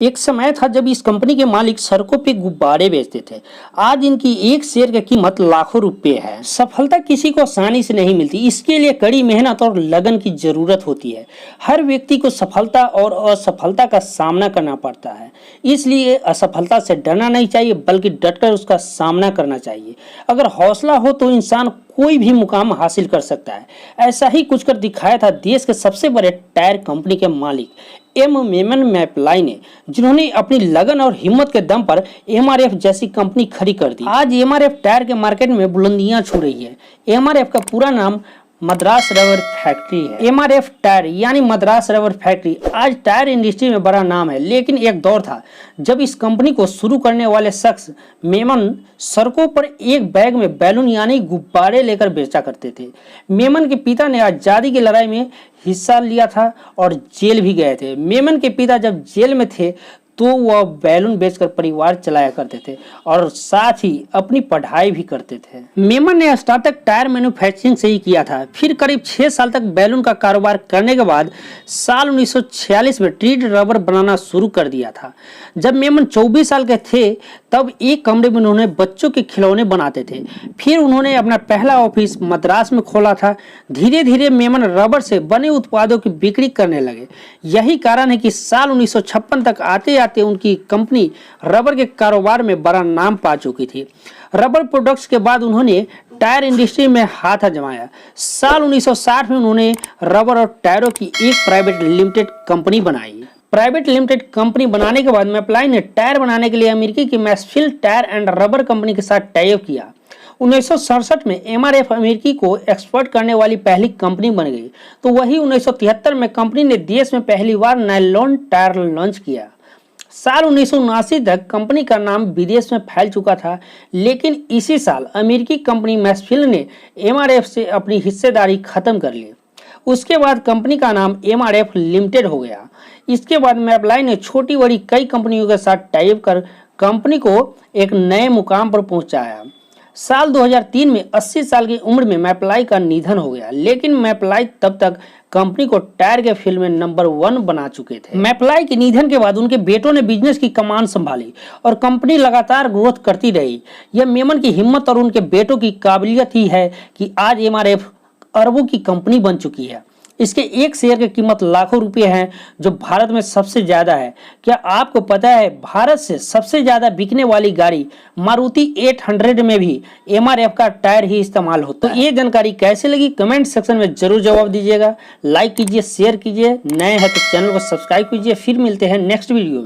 एक समय था जब इस कंपनी के मालिक सड़कों पे गुब्बारे बेचते थे। आज इनकी एक शेयर की कीमत लाखों रुपए है। सफलता किसी को आसानी से नहीं मिलती, इसके लिए कड़ी मेहनत और लगन की जरूरत होती है। हर व्यक्ति को सफलता और असफलता का सामना करना पड़ता है, इसलिए असफलता से डरना नहीं चाहिए बल्कि डटकर उसका सामना करना चाहिए। अगर हौसला हो तो इंसान कोई भी मुकाम हासिल कर सकता है। ऐसा ही कुछ कर दिखाया था देश के सबसे बड़े टायर कंपनी के मालिक मेमन मैपलाई ने, जिन्होंने अपनी लगन और हिम्मत के दम पर एमआरएफ जैसी कंपनी खड़ी कर दी। आज एमआरएफ टायर के मार्केट में बुलंदियां छू रही है। एमआरएफ का पूरा नाम मद्रास रबर फैक्ट्री है। एमआरएफ टायर यानी मद्रास रबर फैक्ट्री आज टायर इंडस्ट्री में बड़ा नाम है, लेकिन एक दौर था जब इस कंपनी को शुरू करने वाले शख्स मेमन सड़कों पर एक बैग में बैलून यानी गुब्बारे लेकर बेचा करते थे। मेमन के पिता ने आज़ादी की लड़ाई में हिस्सा लिया था और जेल भी गए थे। मेमन के पिता जब जेल में थे तो वह बैलून बेचकर परिवार चलाया करते थे और साथ ही अपनी पढ़ाई भी करते थे। मेमन ने स्टार्टअप टायर मैन्युफैक्चरिंग से ही किया था। फिर करीब 6 साल तक बैलून का कारोबार करने के बाद साल 1946 में ट्रीड रबर बनाना शुरू कर दिया था। जब मेमन 24 साल के थे तब एक कमरे में उन्होंने बच्चों के खिलौने बनाते थे। फिर उन्होंने अपना पहला ऑफिस मद्रास में खोला था। धीरे धीरे मेमन रबर से बने उत्पादों की बिक्री करने लगे। यही कारण है कि साल 1956 तक आते उनकी कंपनी रबर के कारोबार में बड़ा नाम पा चुकी थी। रबर प्रोडक्ट्स के बाद उन्होंने टायर इंडस्ट्री में हाथ आजमाया। साल 1960 में उन्होंने रबर और टायरों की एक प्राइवेट लिमिटेड कंपनी बनाई। प्राइवेट लिमिटेड कंपनी बनाने के बाद मैपलाई ने टायर बनाने के लिए अमेरिकी की मैक्सफील्ड टायर एंड रबर कंपनी के साथ टाई अप किया। 1967 में एमआरएफ अमेरिकी को एक्सपोर्ट करने वाली पहली कंपनी बन गई। तो वही 1973 में कंपनी ने देश में पहली बार नायलॉन टायर लॉन्च किया। साल 1979 तक कंपनी का नाम विदेश में फैल चुका था, लेकिन इसी साल अमेरिकी कंपनी मैक्सफील्ड ने एमआरएफ से अपनी हिस्सेदारी खत्म कर ली। उसके बाद कंपनी का नाम एमआरएफ लिमिटेड हो गया। इसके बाद मैपलाई ने छोटी बड़ी कई कंपनियों के साथ टाई अप कर कंपनी को एक नए मुकाम पर पहुंचाया। साल 2003 में 80 साल की उम्र में मैपलाई का निधन हो गया, लेकिन मैपलाई तब तक कंपनी को टायर के फील्ड में नंबर 1 बना चुके थे। मैपलाई के निधन के बाद उनके बेटों ने बिजनेस की कमान संभाली और कंपनी लगातार ग्रोथ करती रही। यह मेमन की हिम्मत और उनके बेटों की काबिलियत ही है कि आज एमआरएफ अरबों की कंपनी बन चुकी है। इसके एक शेयर की कीमत लाखों रुपए है, जो भारत में सबसे ज्यादा है। क्या आपको पता है भारत से सबसे ज्यादा बिकने वाली गाड़ी मारुति 800 में भी एमआरएफ का टायर ही इस्तेमाल होता है। तो ये जानकारी कैसे लगी कमेंट सेक्शन में जरूर जवाब दीजिएगा। लाइक कीजिए, शेयर कीजिए, नए हैं तो चैनल को सब्सक्राइब कीजिए। फिर मिलते हैं नेक्स्ट वीडियो में।